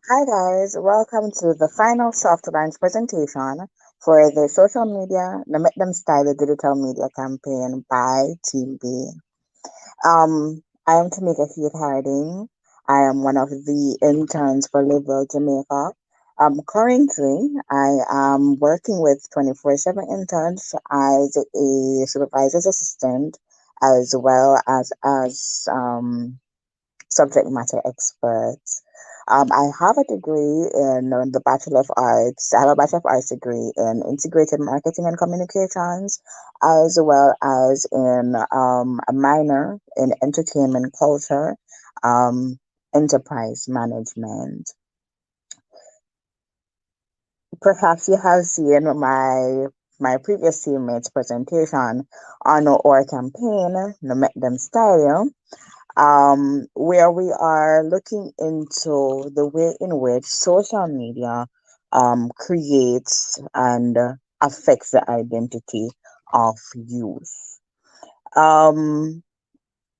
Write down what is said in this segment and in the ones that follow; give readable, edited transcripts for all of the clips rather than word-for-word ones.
Hi guys, welcome to the final soft launch presentation for the social media, the Make Them Style the Digital Media campaign by Team B. I am Tamika Heath Harding. I am one of the interns for Live Jamaica. Currently, I am working with 24/7 interns as a supervisor's assistant as well as subject matter experts. I have a degree in the Bachelor of Arts. I have a Bachelor of Arts degree in Integrated Marketing and Communications, as well as in a minor in Entertainment Culture, um, Enterprise Management. Perhaps you have seen my previous teammates' presentation on our campaign, the Make Them Style, where we are looking into the way in which social media creates and affects the identity of youth. Um,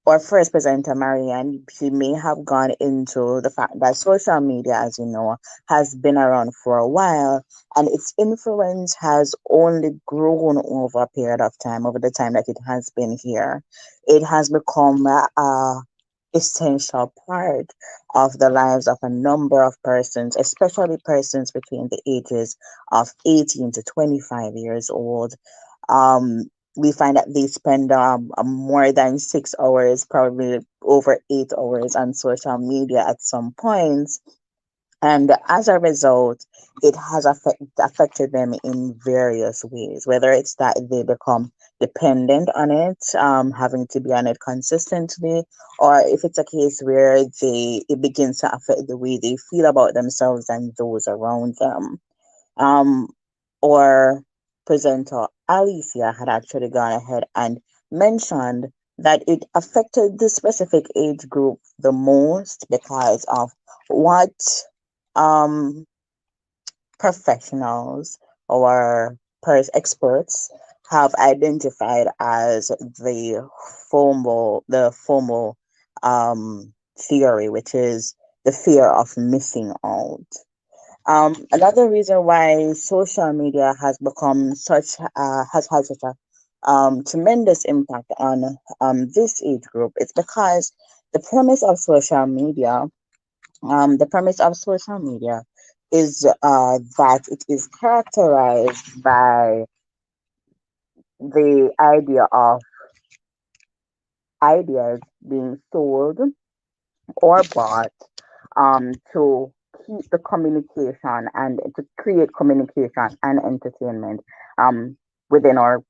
our first presenter, Marianne, she may have gone into the fact that social media, as you know, has been around for a while and its influence has only grown over a period of time, over the time that it has been here. It has become a essential part of the lives of a number of persons, especially persons between the ages of 18 to 25 years old. Um, we find that they spend more than 6 hours, probably over 8 hours on social media at some points. And as a result, it has affected them in various ways, whether it's that they become dependent on it, having to be on it consistently, or if it's a case where it begins to affect the way they feel about themselves and those around them. Um, or presenter Alicia had actually gone ahead and mentioned that it affected the specific age group the most because of what um, professionals or experts have identified as the FOMO theory, which is the fear of missing out. Another reason why social media has had such a tremendous impact on this age group is because the premise of social media, the premise of social media is that it is characterized by the idea of ideas being sold or bought to keep the communication and to create communication and entertainment um, within our,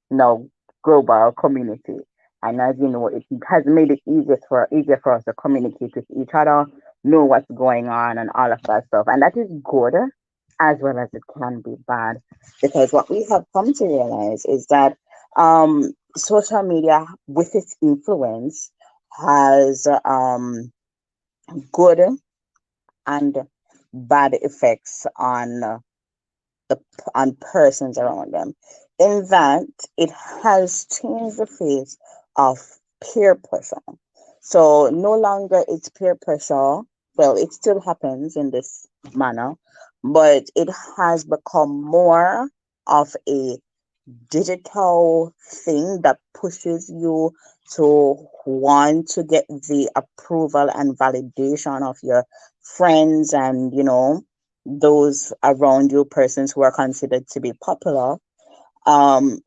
now global community. And as you know, it has made it easier for us to communicate with each other, know what's going on, and all of that stuff. And that is good as well as it can be bad, because what we have come to realize is that social media, with its influence, has good and bad effects the on persons around them. In that, it has changed the face of peer pressure. So no longer it's peer pressure. Well, it still happens in this manner, but it has become more of a digital thing that pushes you to want to get the approval and validation of your friends and those around you, persons who are considered to be popular. um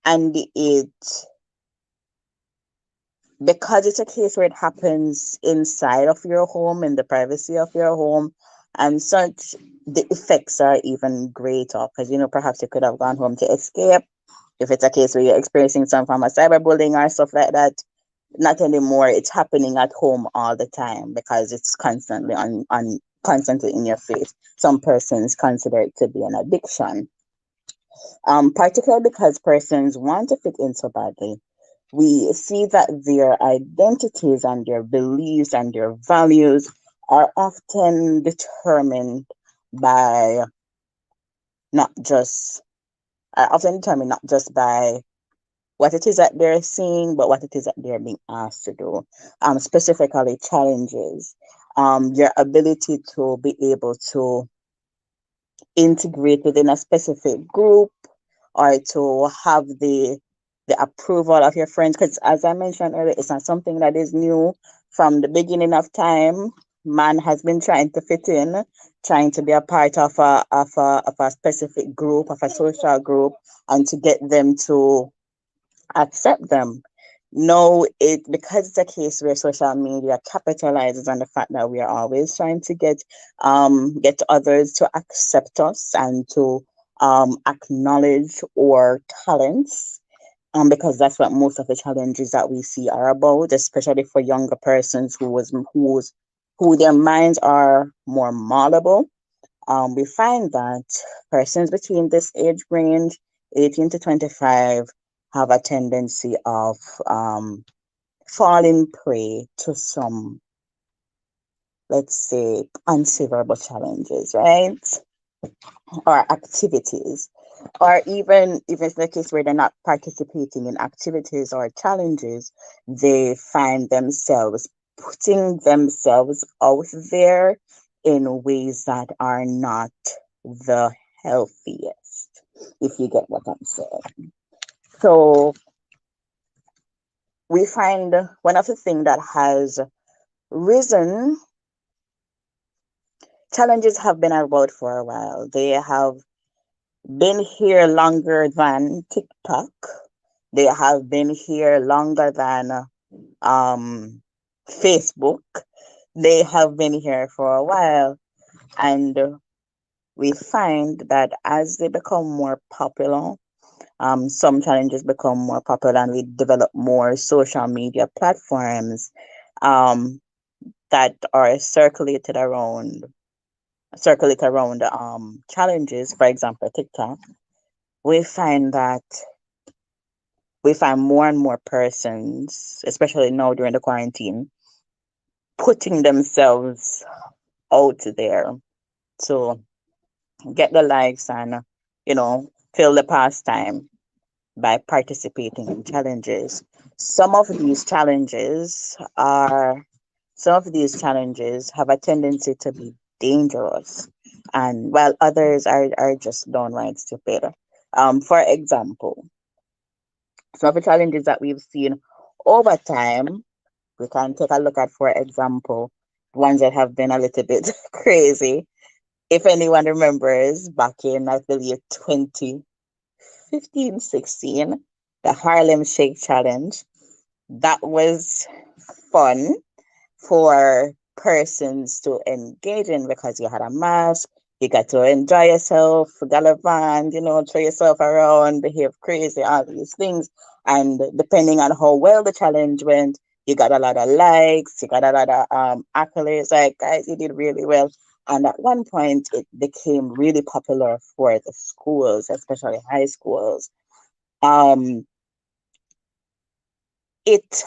and it Because it's a case where it happens inside of your home, in the privacy of your home and such, the effects are even greater, because perhaps you could have gone home to escape. If it's a case where you're experiencing some form of cyberbullying or stuff like that, not anymore. It's happening at home all the time because it's constantly in your face. Some persons consider it to be an addiction. Particularly because persons want to fit in so badly. We see that their identities and their beliefs and their values are often determined by not just often determined not just by what it is that they're seeing, but what it is that they're being asked to do. Specifically, challenges. your ability to be able to integrate within a specific group or to have the approval of your friends, because as I mentioned earlier, it's not something that is new. From the beginning of time, man has been trying to fit in, trying to be a part of a specific group, of a social group, and to get them to accept them. No, it because it's a case where social media capitalizes on the fact that we are always trying to get others to accept us and to acknowledge our talents. Because that's what most of the challenges that we see are about, especially for younger persons who their minds are more malleable. We find that persons between this age range, 18 to 25, have a tendency of falling prey to some, let's say, unfavorable challenges, right? Or activities. Or even if it's the case where they're not participating in activities or challenges, they find themselves putting themselves out there in ways that are not the healthiest, if you get what I'm saying. So we find one of the things that has risen, challenges have been about for a while. They have been here longer than TikTok. They have been here longer than Facebook. They have been here for a while. And we find that as they become more popular, some challenges become more popular and we develop more social media platforms um, that are circulate around challenges, for example, TikTok. We find that we find more and more persons, especially now during the quarantine, putting themselves out there to get the likes and, fill the pastime by participating in challenges. Some of these challenges are, some of these challenges have a tendency to be dangerous, and while others are just downright stupid. For example, some of the challenges that we've seen over time, we can take a look at, for example, ones that have been a little bit crazy. If anyone remembers back in, I believe, 2015, 16, the Harlem Shake Challenge, that was fun for persons to engage in because you had a mask, you got to enjoy yourself, gallivant, throw yourself around, behave crazy, all these things. And depending on how well the challenge went, you got a lot of likes, you got a lot of accolades, like, guys, you did really well. And at one point, it became really popular for the schools, especially high schools. Um, it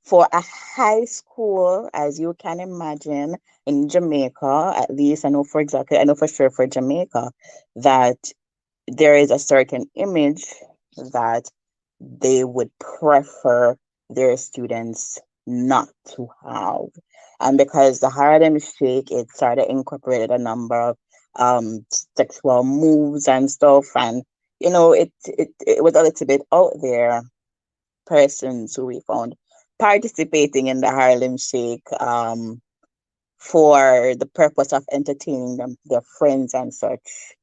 For a high school, as you can imagine, in Jamaica, at least I know for sure for Jamaica, that there is a certain image that they would prefer their students not to have. And because the Harlem Shake, it started incorporated a number of sexual moves and stuff, and it was a little bit out there. Persons who we found participating in the Harlem Shake for the purpose of entertaining their friends and such,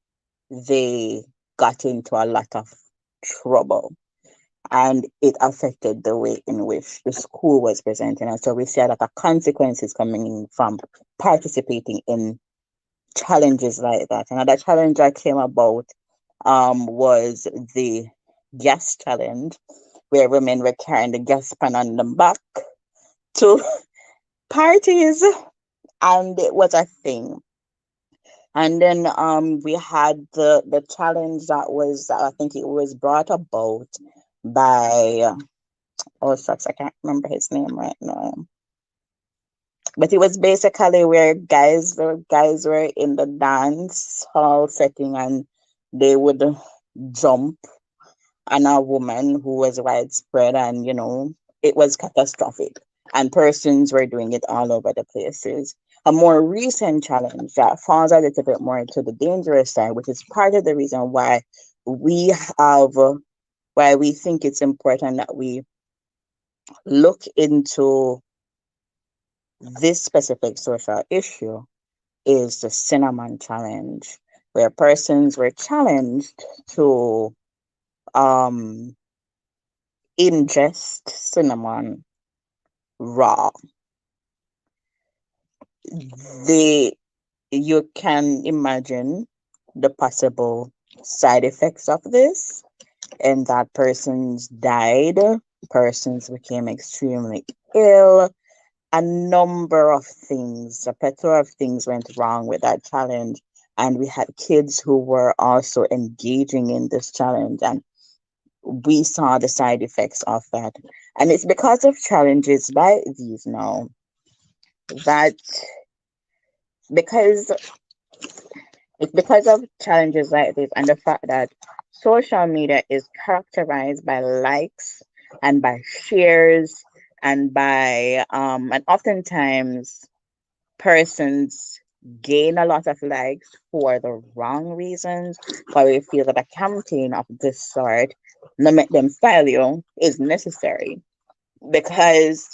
they got into a lot of trouble. And it affected the way in which the school was presenting. And so we see a lot of consequences coming in from participating in challenges like that. Another challenge that came about was the gas challenge, where women were carrying the gas pan on the back to parties, and it was a thing. And then we had the challenge that was, I think it was brought about by, oh shucks, I can't remember his name right now. But it was basically where guys were in the dance hall setting and they would jump on a woman who was widespread, and it was catastrophic. and persons were doing it all over the places. A more recent challenge that falls a little bit more into the dangerous side, which is part of the reason why we have, why we think it's important that we look into this specific social issue, is the cinnamon challenge, where persons were challenged to um, ingest cinnamon raw. They, you can imagine the possible side effects of this, and that persons died, persons became extremely ill, a number of things, a plethora of things went wrong with that challenge. And we had kids who were also engaging in this challenge, and we saw the side effects of that. And it's because of challenges like these now that, because it's because of challenges like this and the fact that social media is characterized by likes and by shares and by and oftentimes persons gain a lot of likes for the wrong reasons, but we feel that a campaign of this sort, no make them style you, is necessary. Because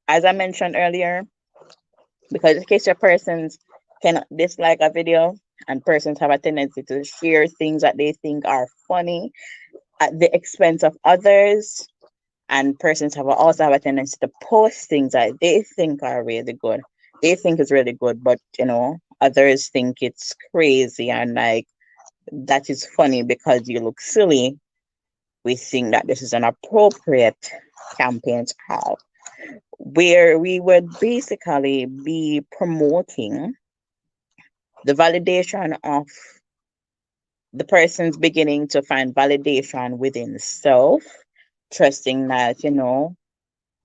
as I mentioned earlier, because in case your persons cannot dislike a video, and persons have a tendency to share things that they think are funny at the expense of others, and persons have also have a tendency to post things that they think are really good. They think is really good, but others think it's crazy and like that is funny because you look silly. We think that this is an appropriate campaign to have, where we would basically be promoting the validation of the person's beginning to find validation within self, trusting that,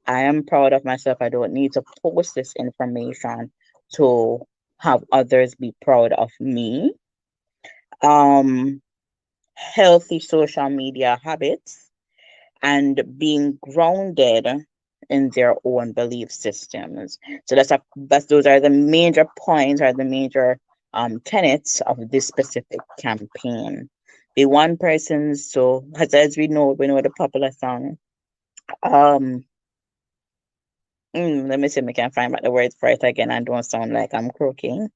I am proud of myself. I don't need to post this information to have others be proud of me. Um, Healthy social media habits and being grounded in their own belief systems. So those are the major points or the major tenets of this specific campaign. The one person, so as we know the popular song. Um, let me see if I can find out the words for it again and don't sound like I'm croaking.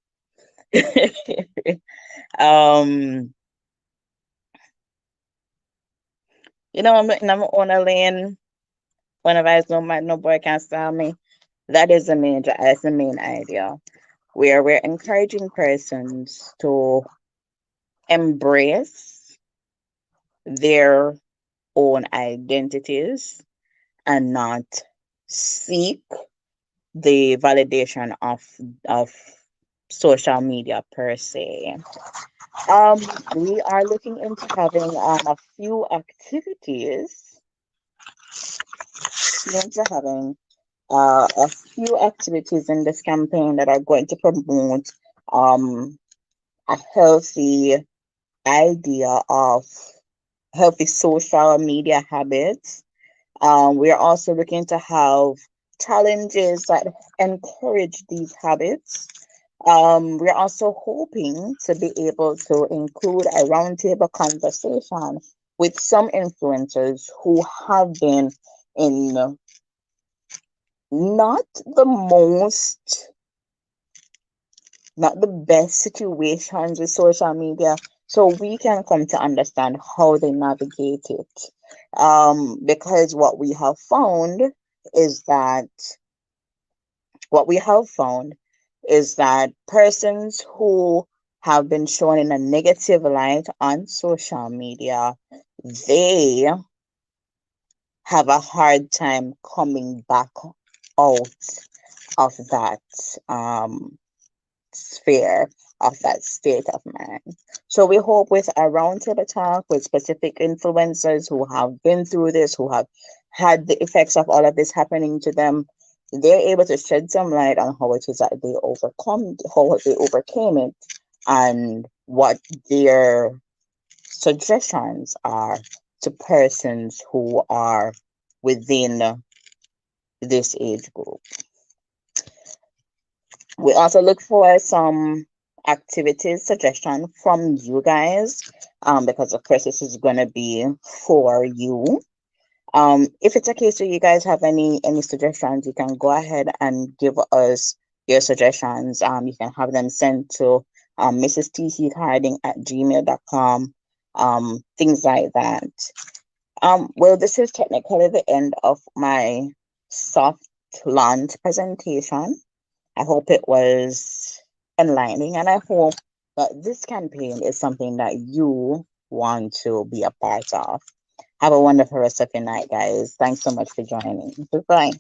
um, I'm on a lane. One of us, no boy can stop me. That's the main idea, where we're encouraging persons to embrace their own identities and not seek the validation of social media per se. Um, we are looking into having a few activities, into having a few activities in this campaign that are going to promote um a healthy idea of healthy social media habits. We are also looking to have challenges that encourage these habits. We're also hoping to be able to include a roundtable conversation with some influencers who have been in not the most, not the best situations with social media, so we can come to understand how they navigate it. Because is that what we have found is that persons who have been shown in a negative light on social media, they have a hard time coming back out of that sphere, of that state of mind. So we hope with a roundtable talk with specific influencers who have been through this, who have had the effects of all of this happening to them, they're able to shed some light on how it is that how they overcame it, and what their suggestions are to persons who are within this age group. We also look for some activities suggestion from you guys, because of course this is going to be for you. If it's a case where you guys have any suggestions, you can go ahead and give us your suggestions. You can have them sent to Mrs. TC Harding at gmail.com, things like that. Well, this is technically the end of my soft launch presentation. I hope it was enlightening, and I hope that this campaign is something that you want to be a part of. Have a wonderful rest of your night, guys. Thanks so much for joining. Goodbye.